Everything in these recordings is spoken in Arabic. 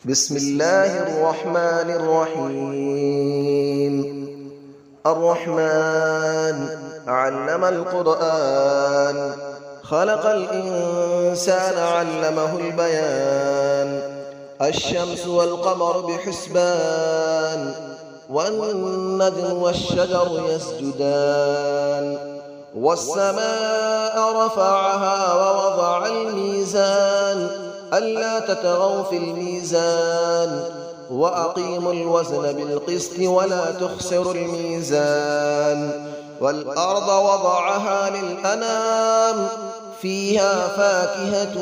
بسم الله الرحمن الرحيم. الرحمن علم القرآن، خلق الإنسان علمه البيان. الشمس والقمر بحسبان، والنجم والشجر يسجدان. والسماء رفعها ووضع الميزان، ألا تطغوا في الميزان، وأقيموا الوزن بالقسط ولا تخسروا الميزان. والأرض وضعها للأنام، فيها فاكهة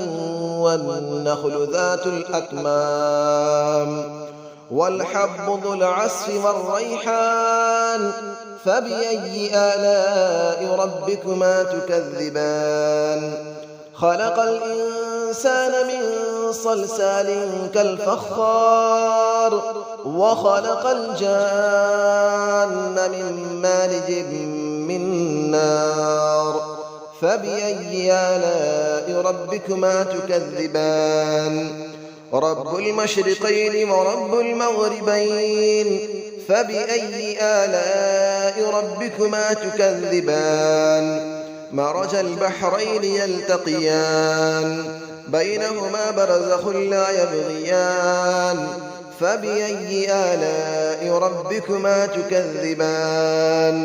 والنخل ذات الأكمام. والحب ذو العصف والريحان، فبأي آلاء ربكما تكذبان. خلق الإنسان من صلصال كالفخار، وخلق الجان من مارج من نار. فبأي آلاء ربكما تكذبان. رب المشرقين ورب المغربين، فبأي آلاء ربكما تكذبان. مرج البحرين يلتقيان، بينهما برزخ لا يبغيان. فبأي آلاء ربكما تكذبان.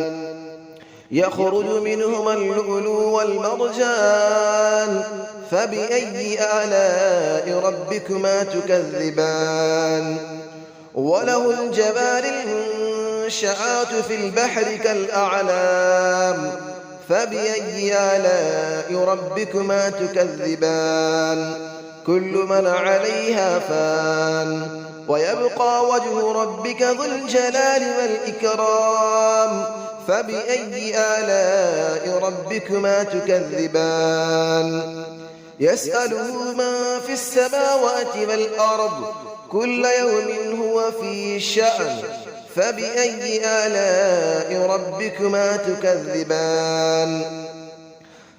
يخرج منهما اللؤلؤ والمرجان، فبأي آلاء ربكما تكذبان. وله الجوار المنشآت في البحر كالأعلام، فبأي آلاء ربكما تكذبان. كل من عليها فان، ويبقى وجه ربك ذو الجلال والإكرام. فبأي آلاء ربكما تكذبان. يسأله من في السماوات والأرض، كل يوم هو في شأن. فبأي آلاء ربكما تكذبان.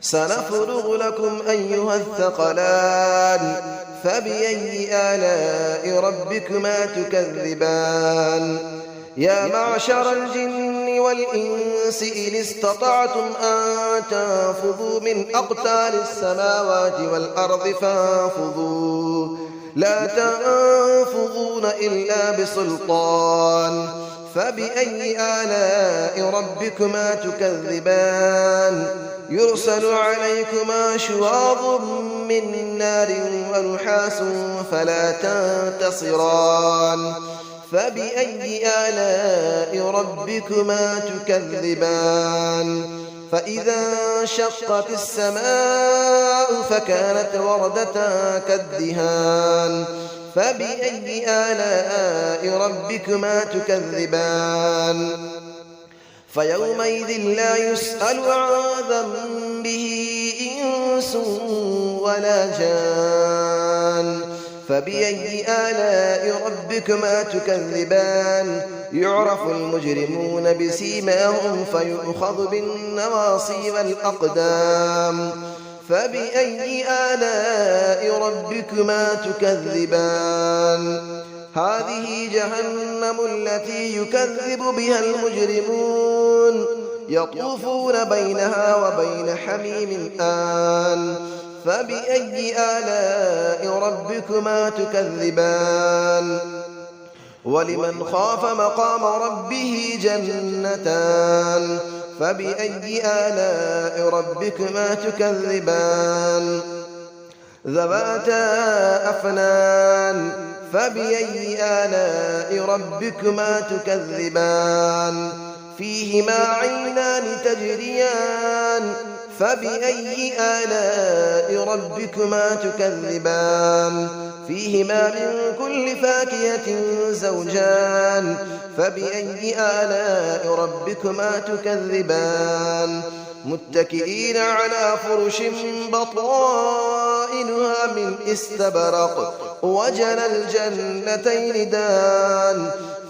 سنفرغ لكم أيها الثقلان، فبأي آلاء ربكما تكذبان. يا معشر الجن والإنس إن استطعتم أن تنفذوا من أقطار السماوات والأرض فانفذوا، لا تنفذون إلا بسلطان. فبأي آلاء ربكما تكذبان. يرسل عليكما شواظ من نار ونحاس فلا تنتصران. فبأي آلاء ربكما تكذبان. فإذا انشقت السماء فكانت وردة كالدهان. فبأي آلاء ربكما تكذبان. فيومئذ لا يسأل عن ذنبه إنس ولا جان. فبأي آلاء ربكما تكذبان. يعرف المجرمون بسيماهم فيؤخذ بالنواصي والأقدام. فبأي آلاء ربكما تكذبان. هذه جهنم التي يكذب بها المجرمون، يطوفون بينها وبين حميم آن. فبأي آلاء ربكما تكذبان. ولمن خاف مقام ربه جنتان. فبأي آلاء ربكما تكذبان. ذواتا أفنان. فبأي آلاء ربكما تكذبان. فيهما عينان تجريان. فبأي آلاء ربكما تكذبان. فيهما من كل فاكهة زوجان. فبأي آلاء ربكما تكذبان. متكئين على فرش بطائنها من استبرق، وجنى الجنتين دان.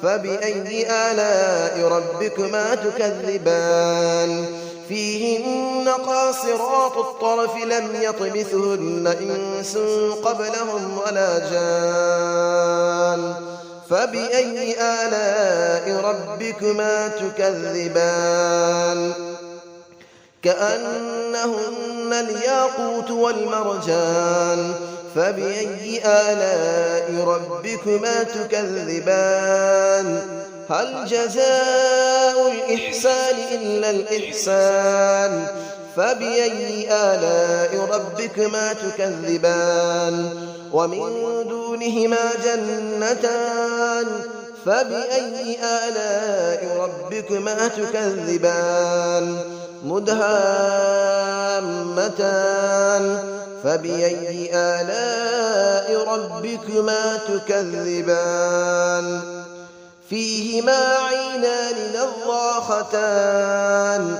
فبأي آلاء ربكما تكذبان. فيهن قاصرات الطرف لم يطمثهن إنس قبلهم ولا جان. فبأي آلاء ربكما تكذبان كأنهن الياقوت والمرجان فبأي آلاء ربكما تكذبان هل جزاء الإحسان إلا الإحسان فبأي آلاء ربكما تكذبان ومن دونهما جنتان فبأي آلاء ربكما تكذبان مدهامتان فبأي آلاء ربكما تكذبان فيهما عينان نضاختان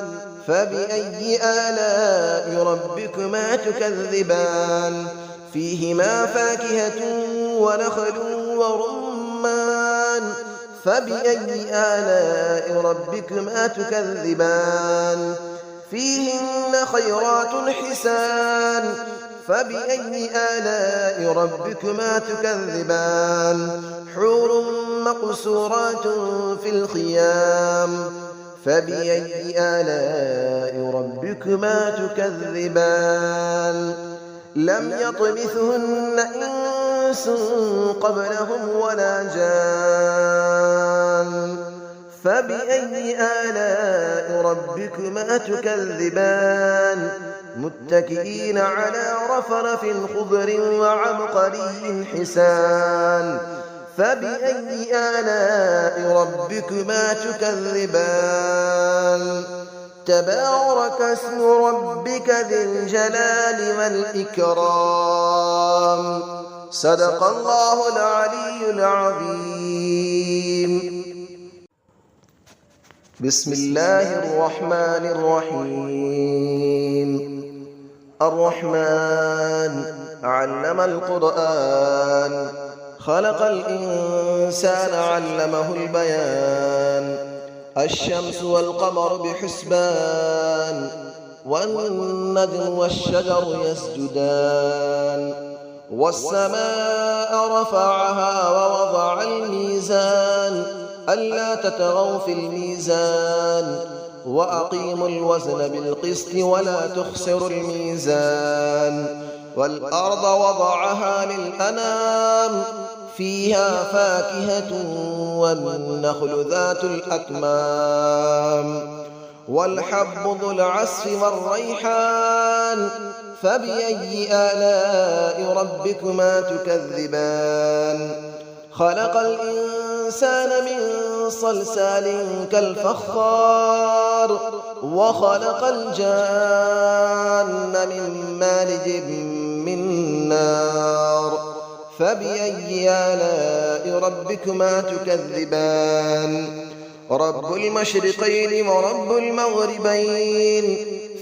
فبأي آلاء ربكما تكذبان فيهما فاكهة ونخل ورمان فبأي آلاء ربكما تكذبان فيهن خيرات حسان فبأي آلاء ربكما تكذبان حور مقصورات في الخيام فبأي آلاء ربكما تكذبان لم يطمثهن إنس قبلهم ولا جان فبأي آلاء ربكما تكذبان متكئين على رفرف خضر وعبقري حسان فبأي آلاء ربكما تكذبان تبارك اسم ربك ذي الجلال والإكرام صدق الله العلي العظيم بسم الله الرحمن الرحيم الرحمن علم القرآن خلق الإنسان علمه البيان الشمس والقمر بحسبان والنجم والشجر يسجدان والسماء رفعها ووضع الميزان ألا تطغوا في الميزان وأقيموا الوزن بالقسط ولا تخسروا الميزان والأرض وضعها للأنام فيها فاكهة والنخل ذات الأكمام والحب ذو العصف والريحان فبأي آلاء ربكما تكذبان خلق الإنسان من صلصال كالفخار وخلق الجان من مارج من نار فبأي آلاء ربكما تكذبان رب المشرقين ورب المغربين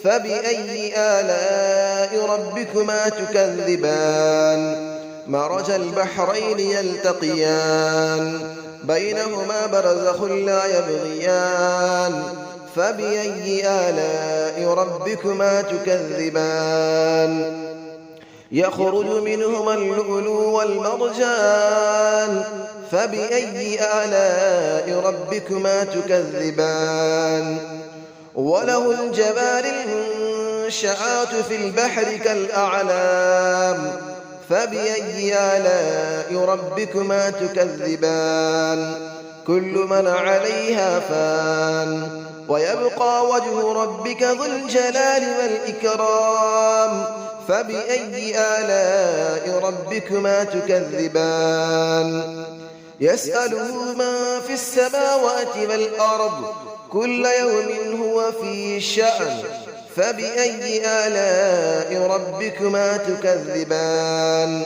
فبأي آلاء ربكما تكذبان مرج البحرين يلتقيان بينهما برزخ لا يبغيان فبأي آلاء ربكما تكذبان يخرج منهما اللؤلؤ والمرجان فبأي آلاء ربكما تكذبان وله الجبال المنشآت في البحر كالأعلام فبأي آلاء ربكما تكذبان كل من عليها فان ويبقى وجه ربك ذو الجلال والإكرام فبأي آلاء ربكما تكذبان يسأله من في السماوات والأرض كل يوم هو في شأن فبأي آلاء ربكما تكذبان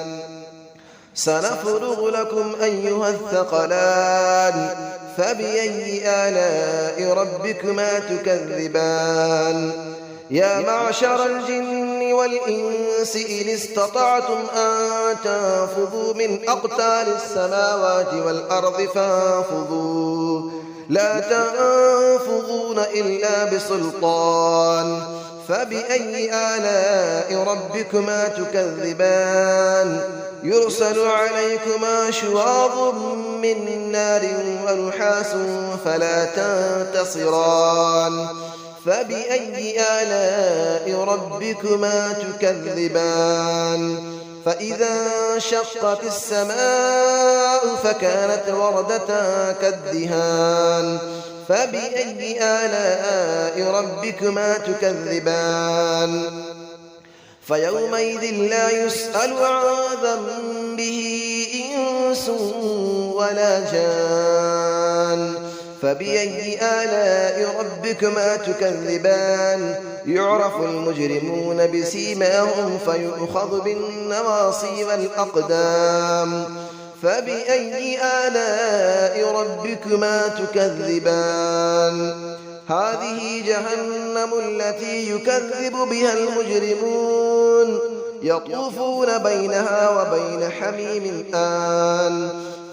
سنفرغ لكم أيها الثقلان فبأي آلاء ربكما تكذبان يا معشر الجن والإنس إن استطعتم أن تنفذوا من أقطار السماوات والأرض فانفذوا لا تنفذون إلا بسلطان فبأي آلاء ربكما تكذبان يرسل عليكما شواظ من نار ونحاس فلا تنتصران فبأي آلاء ربكما تكذبان فإذا انشقت السماء فكانت وردة كالدهان فبأي آلاء ربكما تكذبان فيومئذ لا يسأل عن ذنبه إنس ولا جان فبأي آلاء ربكما تكذبان يعرف المجرمون بسيماهم فيؤخذ بالنواصي والأقدام فبأي آلاء ربكما تكذبان هذه جهنم التي يكذب بها المجرمون يطوفون بينها وبين حميم آن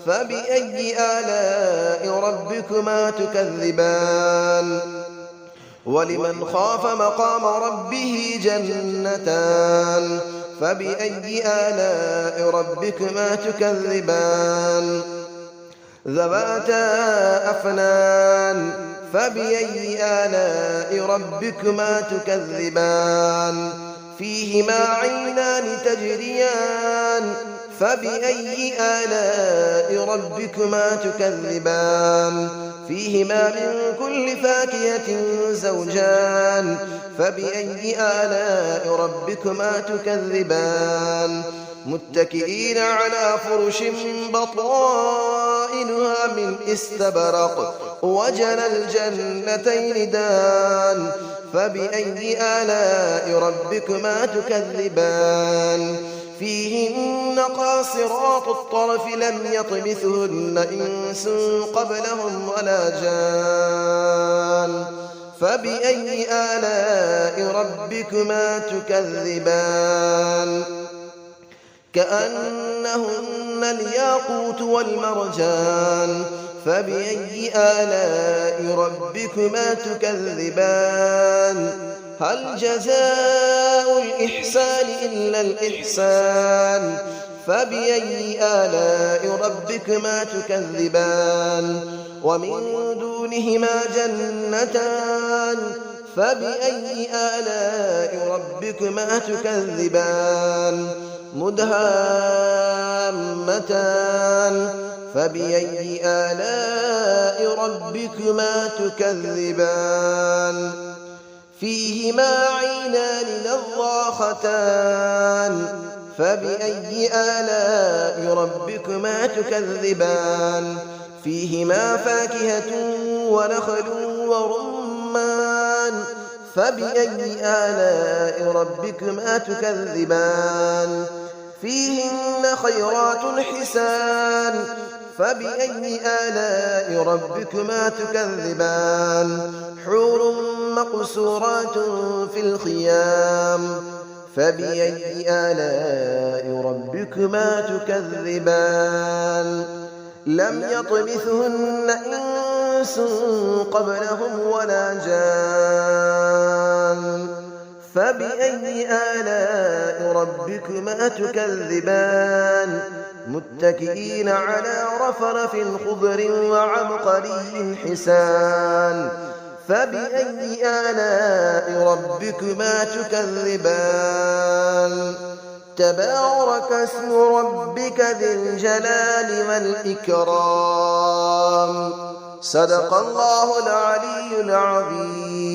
فبأي آلاء ربكما تكذبان ولمن خاف مقام ربه جنتان فبأي آلاء ربكما تكذبان ذواتا أفنان فبأي آلاء ربكما تكذبان فيهما عينان تجريان فبأي آلاء ربكما تكذبان فيهما من كل فاكهة زوجان فبأي آلاء ربكما تكذبان متكئين على فرش بطائنها من استبرق وجنى الجنتين دان فبأي آلاء ربكما تكذبان فيهن قاصرات الطرف لم يطمثهن إنس قبلهم ولا جان فبأي آلاء ربكما تكذبان كأنهن الياقوت والمرجان فبأي آلاء ربكما تكذبان هل جزاء الإحسان إلا الإحسان فبأي آلاء ربكما تكذبان ومن دونهما جنتان فبأي آلاء ربكما تكذبان مدهامتان فبأي آلاء ربكما تكذبان فيهما عينان نضاختان فبأي آلاء ربكما تكذبان فيهما فاكهة ونخل ورمان فبأي آلاء ربكما تكذبان فيهن خيرات حسان فبأي آلاء ربكما تكذبان حور مقصورات في الخيام فبأي آلاء ربكما تكذبان لم يطمثهن إنس قبلهم ولا جان فبأي آلاء ربكما تكذبان متكئين على رفرف خضر وعبقري حسان فبأي آلاء ربكما تكذبان تبارك اسم ربك ذي الجلال والإكرام صدق الله العلي العظيم.